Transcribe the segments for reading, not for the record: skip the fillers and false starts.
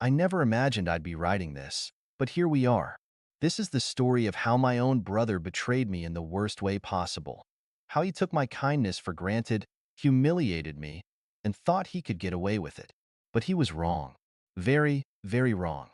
I never imagined I'd be writing this, but here we are. This is the story of how my own brother betrayed me in the worst way possible. How he took my kindness for granted, humiliated me, and thought he could get away with it. But he was wrong. Very, very wrong.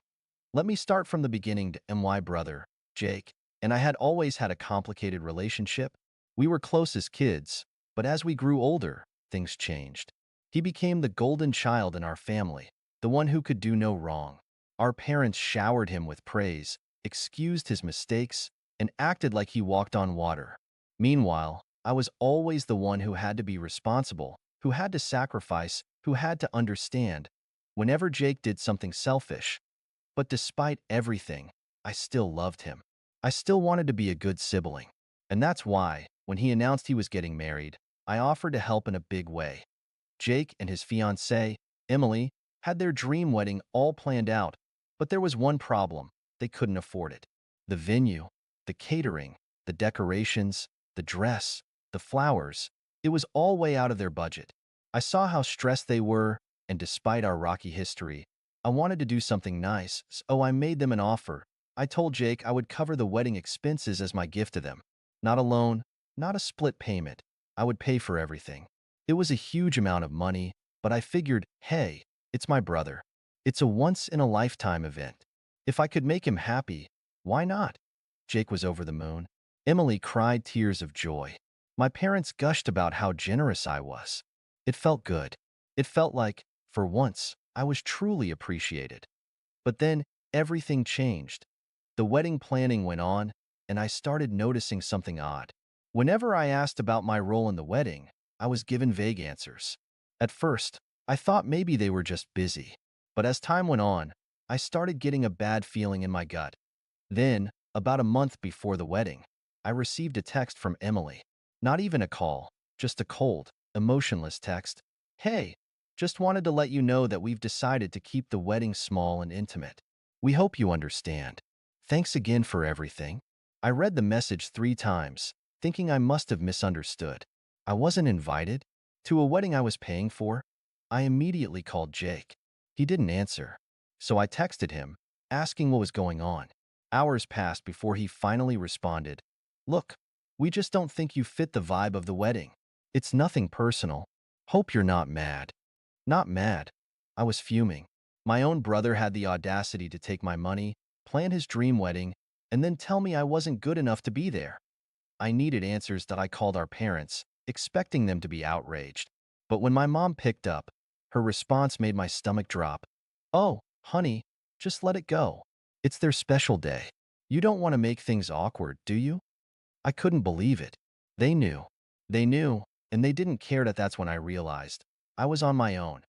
Let me start from the beginning to my brother, Jake, and I had always had a complicated relationship. We were close as kids, but as we grew older, things changed. He became the golden child in our family, the one who could do no wrong. Our parents showered him with praise, excused his mistakes, and acted like he walked on water. Meanwhile, I was always the one who had to be responsible, who had to sacrifice, who had to understand. Whenever Jake did something selfish, but despite everything, I still loved him. I still wanted to be a good sibling. And that's why, when he announced he was getting married, I offered to help in a big way. Jake and his fiancée, Emily, had their dream wedding all planned out, but there was one problem. They couldn't afford it. The venue, the catering, the decorations, the dress, the flowers, it was all way out of their budget. I saw how stressed they were, and despite our rocky history, I wanted to do something nice, so I made them an offer. I told Jake I would cover the wedding expenses as my gift to them. Not a loan, not a split payment. I would pay for everything. It was a huge amount of money, but I figured, hey, it's my brother. It's a once-in-a-lifetime event. If I could make him happy, why not? Jake was over the moon. Emily cried tears of joy. My parents gushed about how generous I was. It felt good. It felt like, for once, I was truly appreciated. But then, everything changed. The wedding planning went on, and I started noticing something odd. Whenever I asked about my role in the wedding, I was given vague answers. At first, I thought maybe they were just busy. But as time went on, I started getting a bad feeling in my gut. Then, about a month before the wedding, I received a text from Emily. Not even a call, just a cold, emotionless text. Hey, just wanted to let you know that we've decided to keep the wedding small and intimate. We hope you understand. Thanks again for everything. I read the message 3 times, thinking I must have misunderstood. I wasn't invited to a wedding I was paying for. I immediately called Jake. He didn't answer, so I texted him, asking what was going on. Hours passed before he finally responded. Look, we just don't think you fit the vibe of the wedding. It's nothing personal. Hope you're not mad. Not mad. I was fuming. My own brother had the audacity to take my money, plan his dream wedding, and then tell me I wasn't good enough to be there. I needed answers that I called our parents, expecting them to be outraged. But when my mom picked up, her response made my stomach drop. Oh, honey, just let it go. It's their special day. You don't want to make things awkward, do you? I couldn't believe it. They knew. They knew, and they didn't care. That's when I realized I was on my own.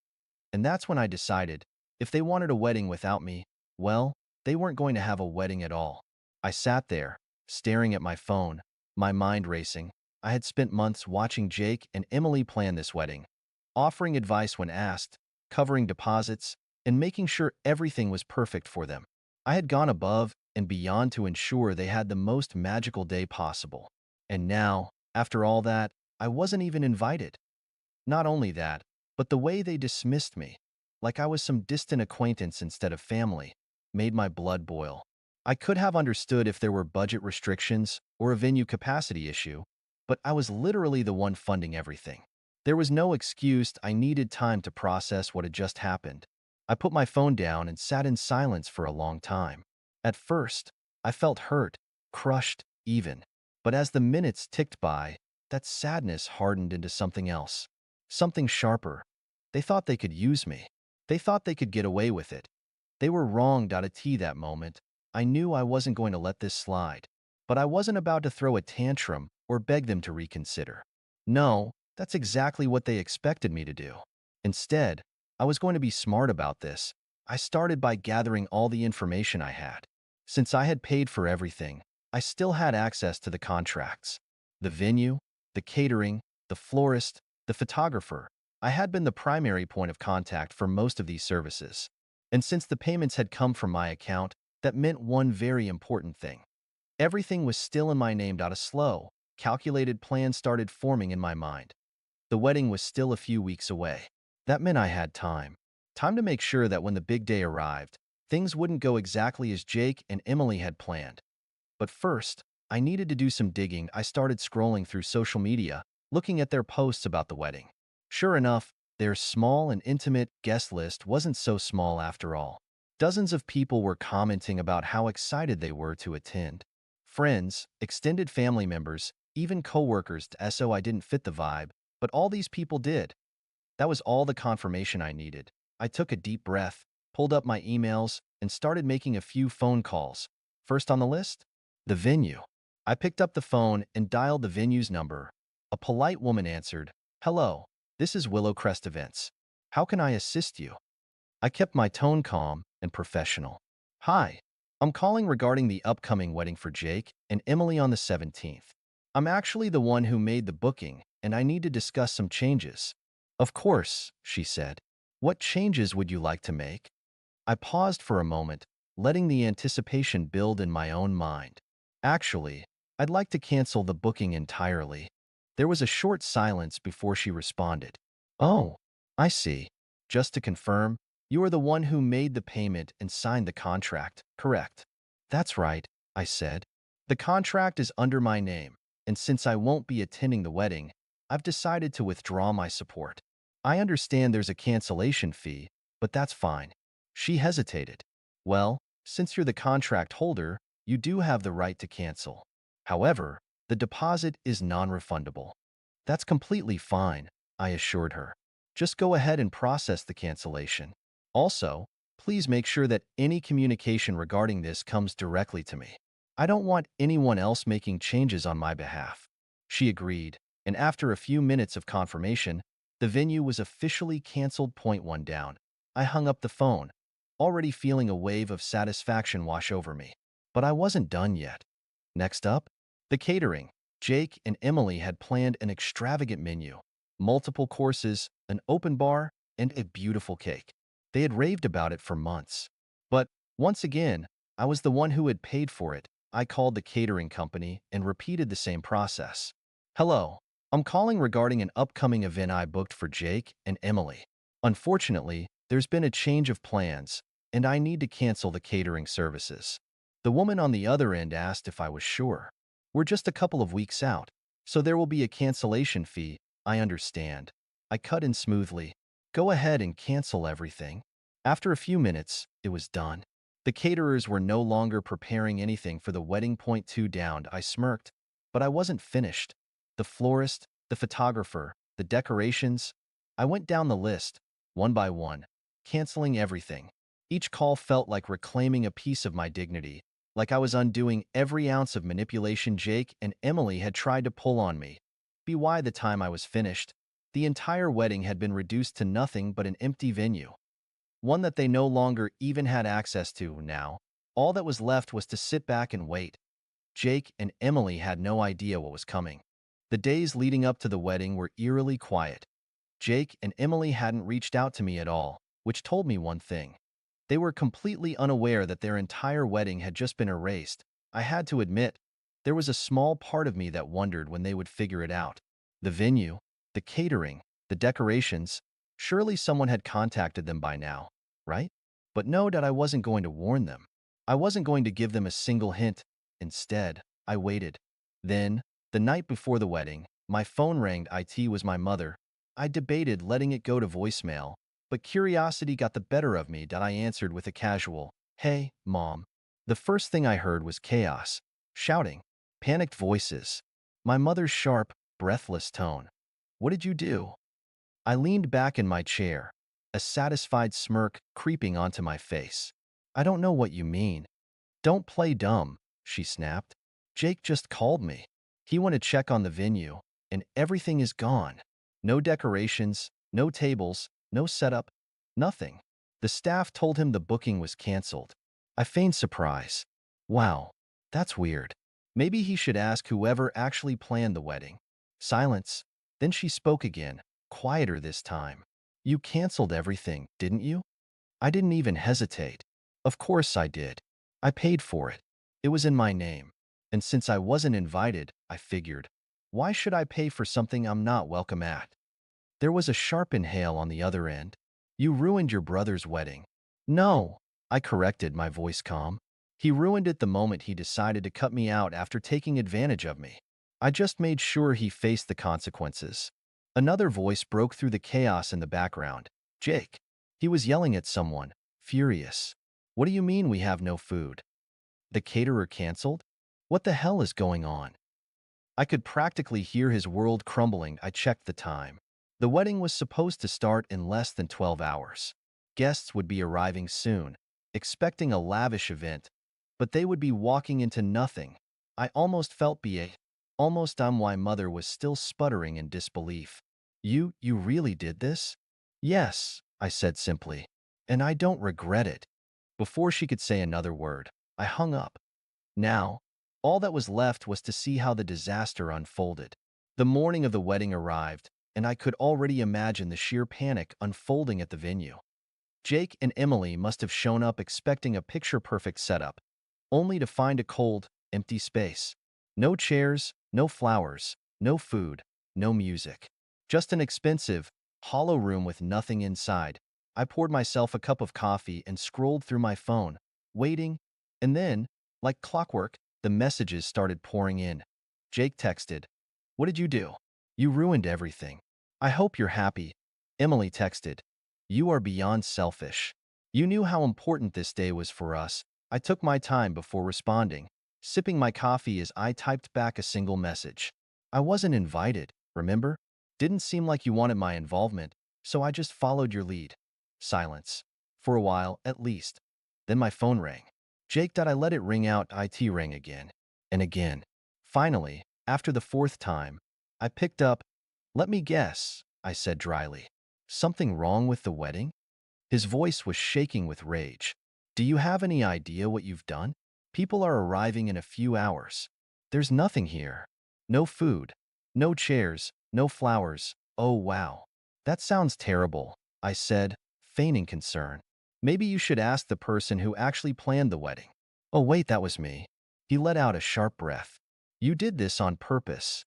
And that's when I decided, if they wanted a wedding without me, well, they weren't going to have a wedding at all. I sat there, staring at my phone, my mind racing. I had spent months watching Jake and Emily plan this wedding, offering advice when asked, covering deposits, and making sure everything was perfect for them. I had gone above and beyond to ensure they had the most magical day possible. And now, after all that, I wasn't even invited. Not only that, but the way they dismissed me, like I was some distant acquaintance instead of family, made my blood boil. I could have understood if there were budget restrictions or a venue capacity issue, but I was literally the one funding everything. There was no excuse. I needed time to process what had just happened. I put my phone down and sat in silence for a long time. At first, I felt hurt, crushed, even. But as the minutes ticked by, that sadness hardened into something else. Something sharper. They thought they could use me. They thought they could get away with it. They were wrong. That moment, I knew I wasn't going to let this slide. But I wasn't about to throw a tantrum or beg them to reconsider. No, that's exactly what they expected me to do. Instead, I was going to be smart about this. I started by gathering all the information I had. Since I had paid for everything, I still had access to the contracts. The venue, the catering, the florist, the photographer. I had been the primary point of contact for most of these services. And since the payments had come from my account, that meant one very important thing. Everything was still in my name. A slow, calculated plan started forming in my mind. The wedding was still a few weeks away. That meant I had time. Time to make sure that when the big day arrived, things wouldn't go exactly as Jake and Emily had planned. But first, I needed to do some digging. I started scrolling through social media, looking at their posts about the wedding. Sure enough, their small and intimate guest list wasn't so small after all. Dozens of people were commenting about how excited they were to attend. Friends, extended family members, even coworkers, so I didn't fit the vibe, but all these people did. That was all the confirmation I needed. I took a deep breath, pulled up my emails, and started making a few phone calls. First on the list? The venue. I picked up the phone and dialed the venue's number. A polite woman answered, "Hello, this is Willow Crest Events. How can I assist you?" I kept my tone calm and professional. "Hi, I'm calling regarding the upcoming wedding for Jake and Emily on the 17th. I'm actually the one who made the booking, and I need to discuss some changes." "Of course," she said. "What changes would you like to make?" I paused for a moment, letting the anticipation build in my own mind. "Actually, I'd like to cancel the booking entirely." There was a short silence before she responded. "Oh, I see. Just to confirm, you are the one who made the payment and signed the contract, correct?" "That's right," I said. "The contract is under my name, and since I won't be attending the wedding, I've decided to withdraw my support. I understand there's a cancellation fee, but that's fine." She hesitated. "Well, since you're the contract holder, you do have the right to cancel. However, the deposit is non-refundable." "That's completely fine," I assured her. "Just go ahead and process the cancellation. Also, please make sure that any communication regarding this comes directly to me. I don't want anyone else making changes on my behalf." She agreed, and after a few minutes of confirmation, the venue was officially canceled. Point one down. I hung up the phone, already feeling a wave of satisfaction wash over me. But I wasn't done yet. Next up, the catering. Jake and Emily had planned an extravagant menu, multiple courses, an open bar, and a beautiful cake. They had raved about it for months. But once again, I was the one who had paid for it. I called the catering company and repeated the same process. "Hello, I'm calling regarding an upcoming event I booked for Jake and Emily. Unfortunately, there's been a change of plans, and I need to cancel the catering services." The woman on the other end asked if I was sure. "We're just a couple of weeks out, so there will be a cancellation fee. I understand." I cut in smoothly. "Go ahead and cancel everything." After a few minutes, it was done. The caterers were no longer preparing anything for the wedding. Point two down. I smirked, but I wasn't finished. The florist, the photographer, the decorations. I went down the list, one by one, canceling everything. Each call felt like reclaiming a piece of my dignity, like I was undoing every ounce of manipulation Jake and Emily had tried to pull on me. By the time I was finished, the entire wedding had been reduced to nothing but an empty venue, one that they no longer even had access to now. All that was left was to sit back and wait. Jake and Emily had no idea what was coming. The days leading up to the wedding were eerily quiet. Jake and Emily hadn't reached out to me at all, which told me one thing. They were completely unaware that their entire wedding had just been erased. I had to admit, there was a small part of me that wondered when they would figure it out. The venue, the catering, the decorations, surely someone had contacted them by now, right? But no, that I wasn't going to warn them. I wasn't going to give them a single hint. Instead, I waited. Then, the night before the wedding, my phone rang. It was my mother. I debated letting it go to voicemail, but curiosity got the better of me. That I answered with a casual, "Hey, Mom." The first thing I heard was chaos, shouting, panicked voices. My mother's sharp, breathless tone. "What did you do?" I leaned back in my chair, a satisfied smirk creeping onto my face. "I don't know what you mean." "Don't play dumb," she snapped. "Jake just called me. He wanted to check on the venue, and everything is gone. No decorations, no tables, no setup, nothing. The staff told him the booking was canceled." I feigned surprise. "Wow, that's weird. Maybe he should ask whoever actually planned the wedding." Silence. Then she spoke again, quieter this time. "You canceled everything, didn't you?" I didn't even hesitate. Of course I did. I paid for it. It was in my name. And since I wasn't invited, I figured, why should I pay for something I'm not welcome at? There was a sharp inhale on the other end. You ruined your brother's wedding. No, I corrected, my voice calm. He ruined it the moment he decided to cut me out after taking advantage of me. I just made sure he faced the consequences. Another voice broke through the chaos in the background. Jake. He was yelling at someone, furious. What do you mean we have no food? The caterer canceled? What the hell is going on? I could practically hear his world crumbling. I checked the time. The wedding was supposed to start in less than 12 hours. Guests would be arriving soon, expecting a lavish event, but they would be walking into nothing. I almost felt BA. Almost why mother was still sputtering in disbelief. You really did this? Yes, I said simply. And I don't regret it. Before she could say another word, I hung up. Now, all that was left was to see how the disaster unfolded. The morning of the wedding arrived, and I could already imagine the sheer panic unfolding at the venue. Jake and Emily must have shown up expecting a picture-perfect setup, only to find a cold, empty space. No chairs, no flowers, no food, no music. Just an expensive, hollow room with nothing inside. I poured myself a cup of coffee and scrolled through my phone, waiting, and then, like clockwork, the messages started pouring in. Jake texted, "What did you do? You ruined everything. I hope you're happy." Emily texted, "You are beyond selfish. You knew how important this day was for us." I took my time before responding, sipping my coffee as I typed back a single message. "I wasn't invited, remember? Didn't seem like you wanted my involvement, so I just followed your lead." Silence. For a while, at least. Then my phone rang. Jake, I let it ring out. It rang again. And again. Finally, after the fourth time, I picked up. "Let me guess," I said dryly. "Something wrong with the wedding?" His voice was shaking with rage. "Do you have any idea what you've done? People are arriving in a few hours. There's nothing here. No food. No chairs. No flowers. Oh, wow. That sounds terrible," I said, feigning concern. "Maybe you should ask the person who actually planned the wedding." "Oh, wait, that was me." He let out a sharp breath. "You did this on purpose."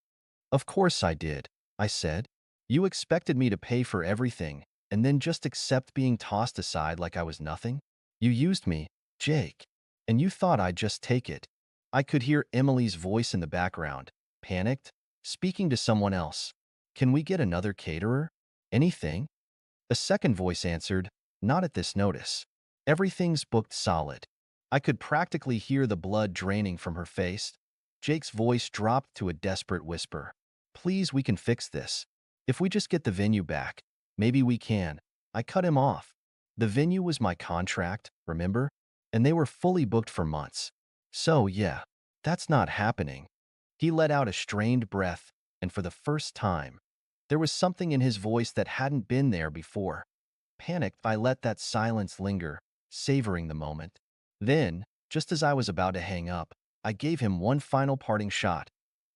"Of course I did," I said. "You expected me to pay for everything and then just accept being tossed aside like I was nothing? You used me, Jake, and you thought I'd just take it." I could hear Emily's voice in the background, panicked, speaking to someone else. "Can we get another caterer? Anything?" A second voice answered, "Not at this notice. Everything's booked solid." I could practically hear the blood draining from her face. Jake's voice dropped to a desperate whisper. "Please, we can fix this. If we just get the venue back, maybe we can." I cut him off. The venue was my contract, remember? And they were fully booked for months. So, yeah, that's not happening. He let out a strained breath, and for the first time, there was something in his voice that hadn't been there before. Panicked, I let that silence linger, savoring the moment. Then, just as I was about to hang up, I gave him one final parting shot.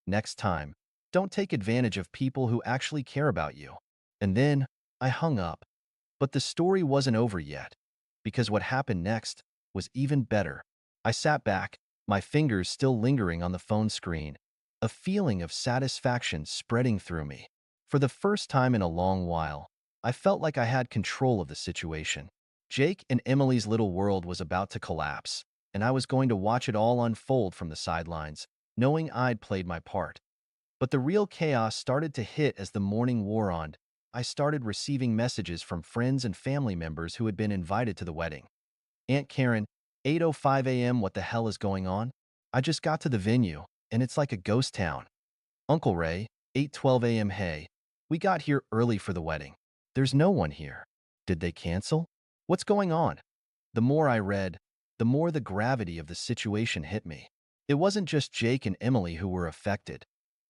"Next time, don't take advantage of people who actually care about you." And then, I hung up. But the story wasn't over yet, because what happened next was even better. I sat back, my fingers still lingering on the phone screen, a feeling of satisfaction spreading through me. For the first time in a long while, I felt like I had control of the situation. Jake and Emily's little world was about to collapse, and I was going to watch it all unfold from the sidelines, knowing I'd played my part. But the real chaos started to hit as the morning wore on. I started receiving messages from friends and family members who had been invited to the wedding. "Aunt Karen, 8:05 a.m. What the hell is going on? I just got to the venue, and it's like a ghost town." "Uncle Ray, 8:12 a.m. Hey, we got here early for the wedding. There's no one here. Did they cancel? What's going on?" The more I read, the more the gravity of the situation hit me. It wasn't just Jake and Emily who were affected.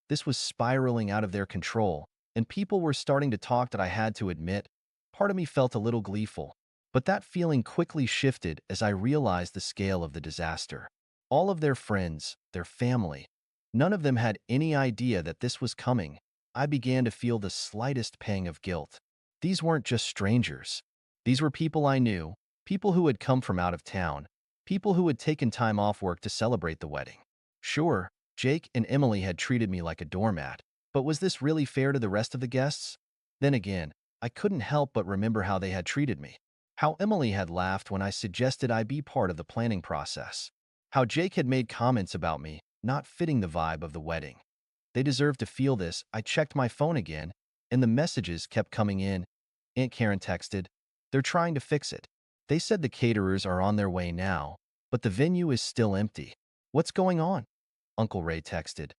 This was spiraling out of their control, and people were starting to talk that I had to admit. Part of me felt a little gleeful, but that feeling quickly shifted as I realized the scale of the disaster. All of their friends, their family, none of them had any idea that this was coming. I began to feel the slightest pang of guilt. These weren't just strangers. These were people I knew, people who had come from out of town, people who had taken time off work to celebrate the wedding. Sure, Jake and Emily had treated me like a doormat, but was this really fair to the rest of the guests? Then again, I couldn't help but remember how they had treated me. How Emily had laughed when I suggested I be part of the planning process. How Jake had made comments about me not fitting the vibe of the wedding. They deserved to feel this. I checked my phone again, and the messages kept coming in. Aunt Karen texted, "They're trying to fix it. They said the caterers are on their way now, but the venue is still empty. What's going on?" Uncle Ray texted,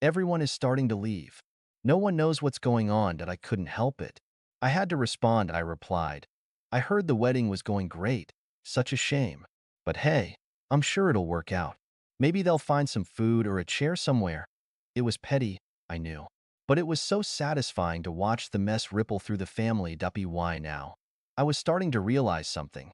"Everyone is starting to leave. No one knows what's going on," that I couldn't help it. I had to respond. I replied, "I heard the wedding was going great. Such a shame. But hey, I'm sure it'll work out. Maybe they'll find some food or a chair somewhere." It was petty, I knew. But it was so satisfying to watch the mess ripple through the family. Why now? I was starting to realize something.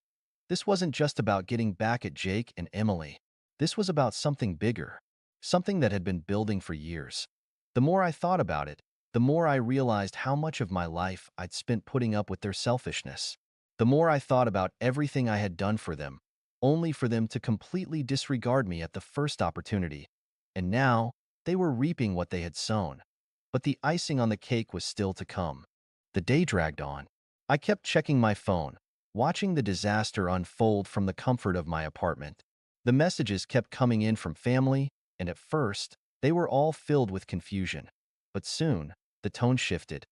This wasn't just about getting back at Jake and Emily. This was about something bigger, something that had been building for years. The more I thought about it, the more I realized how much of my life I'd spent putting up with their selfishness. The more I thought about everything I had done for them, only for them to completely disregard me at the first opportunity. And now, they were reaping what they had sown. But the icing on the cake was still to come. The day dragged on. I kept checking my phone, watching the disaster unfold from the comfort of my apartment. The messages kept coming in from family, and at first, they were all filled with confusion. But soon, the tone shifted.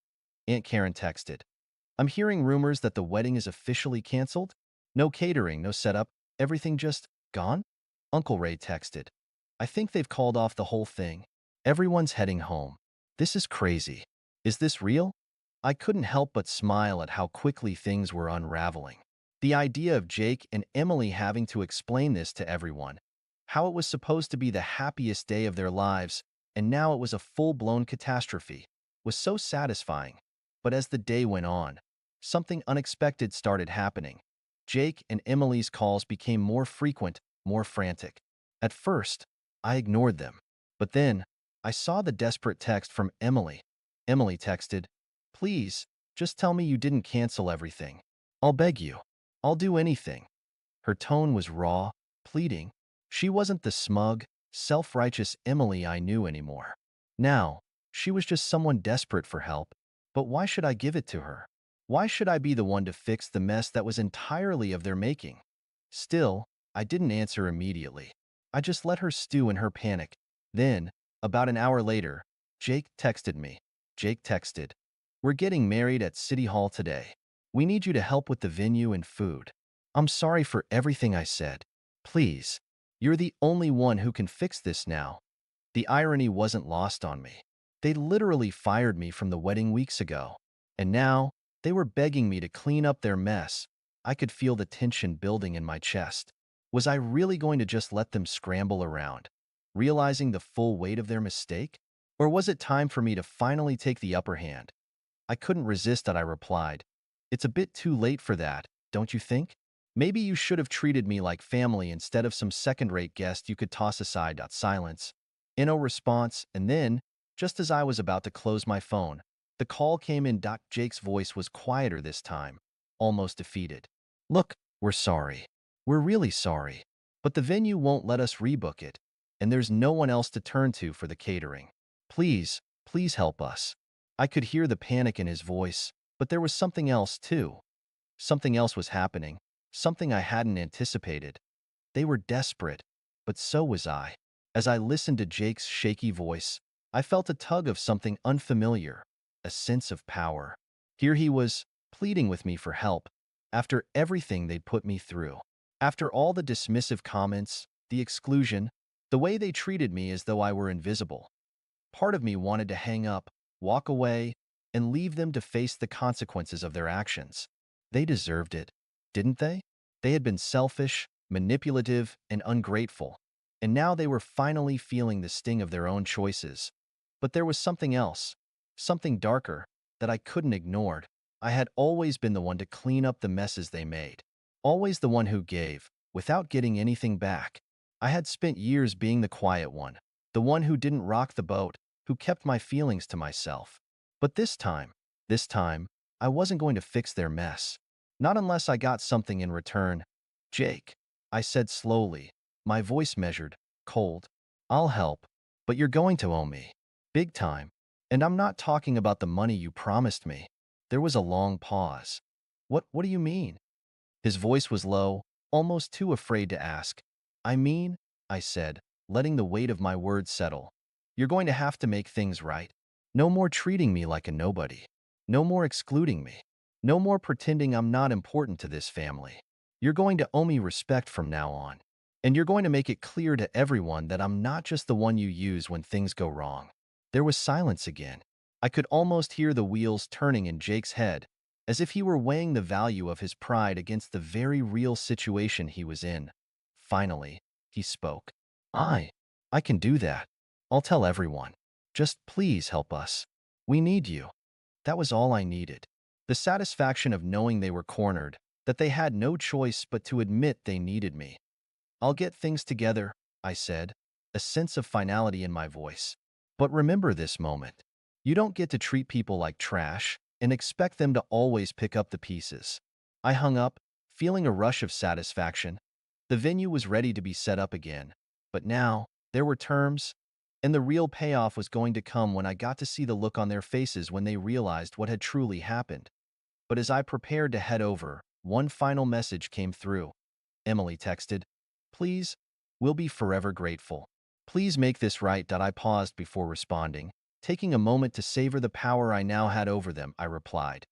Aunt Karen texted, "I'm hearing rumors that the wedding is officially canceled. No catering, no setup, everything just gone?" Uncle Ray texted, "I think they've called off the whole thing. Everyone's heading home. This is crazy. Is this real?" I couldn't help but smile at how quickly things were unraveling. The idea of Jake and Emily having to explain this to everyone, how it was supposed to be the happiest day of their lives, and now it was a full-blown catastrophe, was so satisfying. But as the day went on, something unexpected started happening. Jake and Emily's calls became more frequent, more frantic. At first, I ignored them. But then, I saw the desperate text from Emily. Emily texted, "Please, just tell me you didn't cancel everything. I'll beg you. I'll do anything." Her tone was raw, pleading. She wasn't the smug, self-righteous Emily I knew anymore. Now, she was just someone desperate for help. But why should I give it to her? Why should I be the one to fix the mess that was entirely of their making? Still, I didn't answer immediately. I just let her stew in her panic. Then, about an hour later, Jake texted me. Jake texted, "We're getting married at City Hall today. We need you to help with the venue and food. I'm sorry for everything I said. Please, you're the only one who can fix this now." The irony wasn't lost on me. They literally fired me from the wedding weeks ago. And now, they were begging me to clean up their mess. I could feel the tension building in my chest. Was I really going to just let them scramble around, realizing the full weight of their mistake? Or was it time for me to finally take the upper hand? I couldn't resist that. I replied, "It's a bit too late for that, don't you think? Maybe you should have treated me like family instead of some second-rate guest you could toss aside." Silence. No response, and then, just as I was about to close my phone, the call came in. Jake's voice was quieter this time, almost defeated. "Look, we're sorry. We're really sorry. But the venue won't let us rebook it, and there's no one else to turn to for the catering. Please, please help us." I could hear the panic in his voice, but there was something else, too. Something else was happening, something I hadn't anticipated. They were desperate, but so was I. As I listened to Jake's shaky voice, I felt a tug of something unfamiliar, a sense of power. Here he was, pleading with me for help, after everything they'd put me through. After all the dismissive comments, the exclusion, the way they treated me as though I were invisible. Part of me wanted to hang up, walk away, and leave them to face the consequences of their actions. They deserved it, didn't they? They had been selfish, manipulative, and ungrateful, and now they were finally feeling the sting of their own choices. But there was something else, something darker, that I couldn't ignore. I had always been the one to clean up the messes they made, always the one who gave, without getting anything back. I had spent years being the quiet one, the one who didn't rock the boat, who kept my feelings to myself. But this time, I wasn't going to fix their mess. Not unless I got something in return. "Jake," I said slowly, my voice measured, cold, "I'll help, but you're going to owe me. Big time. And I'm not talking about the money you promised me. There was a long pause. What do you mean? His voice was low, almost too afraid to ask. I mean, I said, letting the weight of my words settle. You're going to have to make things right. No more treating me like a nobody. No more excluding me. No more pretending I'm not important to this family. You're going to owe me respect from now on. And you're going to make it clear to everyone that I'm not just the one you use when things go wrong. There was silence again. I could almost hear the wheels turning in Jake's head, as if he were weighing the value of his pride against the very real situation he was in. Finally, he spoke. I can do that. I'll tell everyone. Just please help us. We need you. That was all I needed. The satisfaction of knowing they were cornered, that they had no choice but to admit they needed me. I'll get things together, I said, a sense of finality in my voice. But remember this moment. You don't get to treat people like trash and expect them to always pick up the pieces. I hung up, feeling a rush of satisfaction. The venue was ready to be set up again. But now, there were terms, and the real payoff was going to come when I got to see the look on their faces when they realized what had truly happened. But as I prepared to head over, one final message came through. Emily texted, Please, we'll be forever grateful. Please make this right. I paused before responding. Taking a moment to savor the power I now had over them, I replied,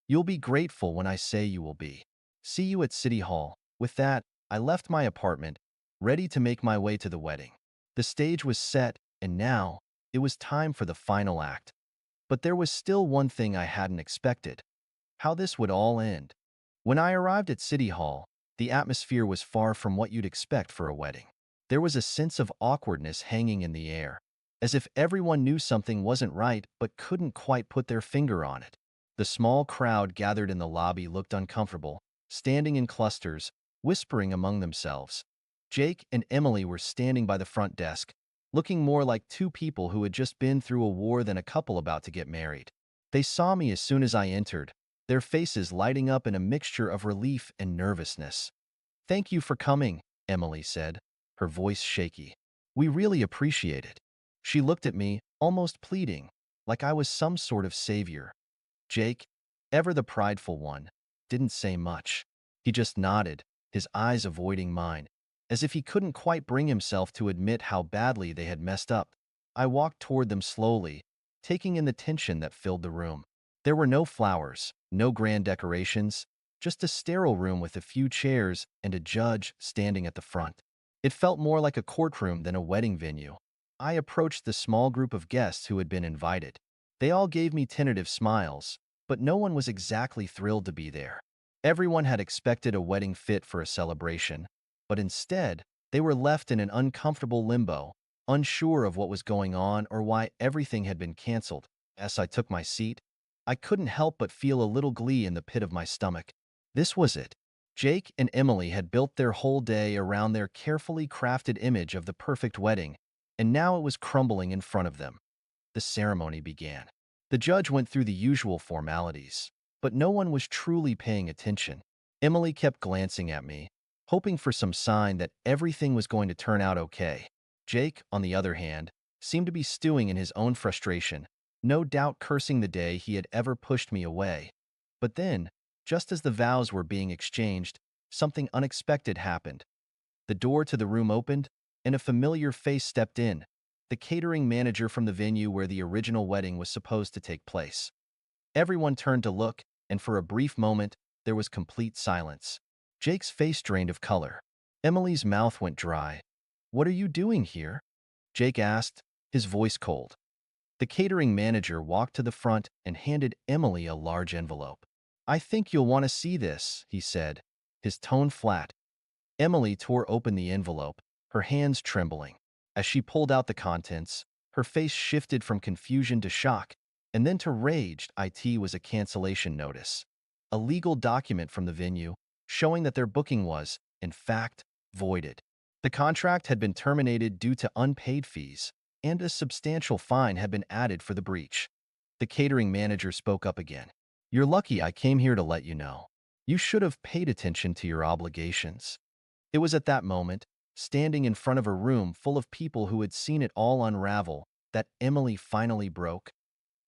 You'll be grateful when I say you will be. See you at City Hall. With that, I left my apartment, ready to make my way to the wedding. The stage was set, and now, it was time for the final act. But there was still one thing I hadn't expected: how this would all end. When I arrived at City Hall, the atmosphere was far from what you'd expect for a wedding. There was a sense of awkwardness hanging in the air, as if everyone knew something wasn't right but couldn't quite put their finger on it. The small crowd gathered in the lobby looked uncomfortable, standing in clusters, whispering among themselves. Jake and Emily were standing by the front desk, looking more like two people who had just been through a war than a couple about to get married. They saw me as soon as I entered, their faces lighting up in a mixture of relief and nervousness. Thank you for coming, Emily said, her voice shaky. We really appreciate it. She looked at me, almost pleading, like I was some sort of savior. Jake, ever the prideful one, didn't say much. He just nodded, his eyes avoiding mine, as if he couldn't quite bring himself to admit how badly they had messed up. I walked toward them slowly, taking in the tension that filled the room. There were no flowers, no grand decorations, just a sterile room with a few chairs and a judge standing at the front. It felt more like a courtroom than a wedding venue. I approached the small group of guests who had been invited. They all gave me tentative smiles, but no one was exactly thrilled to be there. Everyone had expected a wedding fit for a celebration, but instead, they were left in an uncomfortable limbo, unsure of what was going on or why everything had been canceled. As I took my seat, I couldn't help but feel a little glee in the pit of my stomach. This was it. Jake and Emily had built their whole day around their carefully crafted image of the perfect wedding, and now it was crumbling in front of them. The ceremony began. The judge went through the usual formalities, but no one was truly paying attention. Emily kept glancing at me, hoping for some sign that everything was going to turn out okay. Jake, on the other hand, seemed to be stewing in his own frustration, no doubt cursing the day he had ever pushed me away. But then, just as the vows were being exchanged, something unexpected happened. The door to the room opened, and a familiar face stepped in, the catering manager from the venue where the original wedding was supposed to take place. Everyone turned to look, and for a brief moment, there was complete silence. Jake's face drained of color. Emily's mouth went dry. What are you doing here? Jake asked, his voice cold. The catering manager walked to the front and handed Emily a large envelope. I think you'll want to see this, he said, his tone flat. Emily tore open the envelope, her hands trembling. As she pulled out the contents, her face shifted from confusion to shock, and then to rage. It was a cancellation notice, a legal document from the venue showing that their booking was, in fact, voided. The contract had been terminated due to unpaid fees, and a substantial fine had been added for the breach. The catering manager spoke up again. You're lucky I came here to let you know. You should have paid attention to your obligations. It was at that moment, standing in front of a room full of people who had seen it all unravel, that Emily finally broke.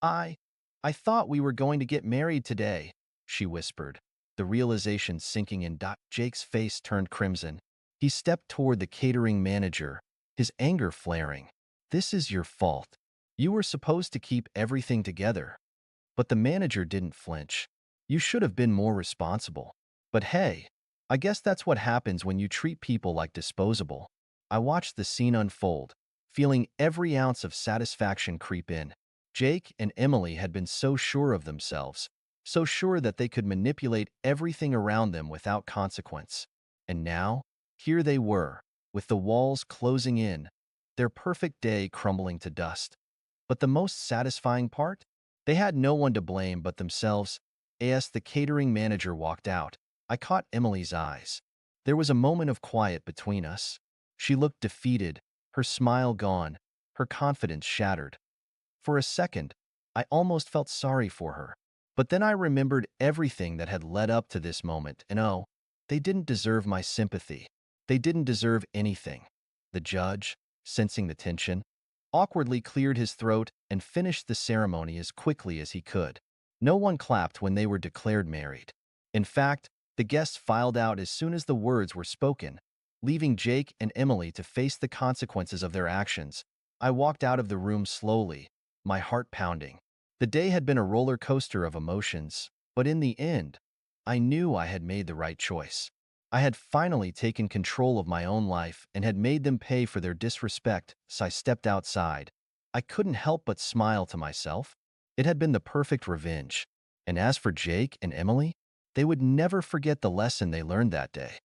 I I thought we were going to get married today, she whispered, the realization sinking in. Jake's face turned crimson. He stepped toward the catering manager, his anger flaring. This is your fault. You were supposed to keep everything together. But the manager didn't flinch. You should have been more responsible. But hey, I guess that's what happens when you treat people like disposable. I watched the scene unfold, feeling every ounce of satisfaction creep in. Jake and Emily had been so sure of themselves, so sure that they could manipulate everything around them without consequence. And now, here they were, with the walls closing in, their perfect day crumbling to dust. But the most satisfying part? They had no one to blame but themselves. As the catering manager walked out, I caught Emily's eyes. There was a moment of quiet between us. She looked defeated, her smile gone, her confidence shattered. For a second, I almost felt sorry for her. But then I remembered everything that had led up to this moment, and oh, they didn't deserve my sympathy. They didn't deserve anything. The judge, sensing the tension, awkwardly cleared his throat and finished the ceremony as quickly as he could. No one clapped when they were declared married. In fact, the guests filed out as soon as the words were spoken, leaving Jake and Emily to face the consequences of their actions. I walked out of the room slowly, my heart pounding. The day had been a roller coaster of emotions, but in the end, I knew I had made the right choice. I had finally taken control of my own life and had made them pay for their disrespect, so I stepped outside. I couldn't help but smile to myself. It had been the perfect revenge. And as for Jake and Emily, they would never forget the lesson they learned that day.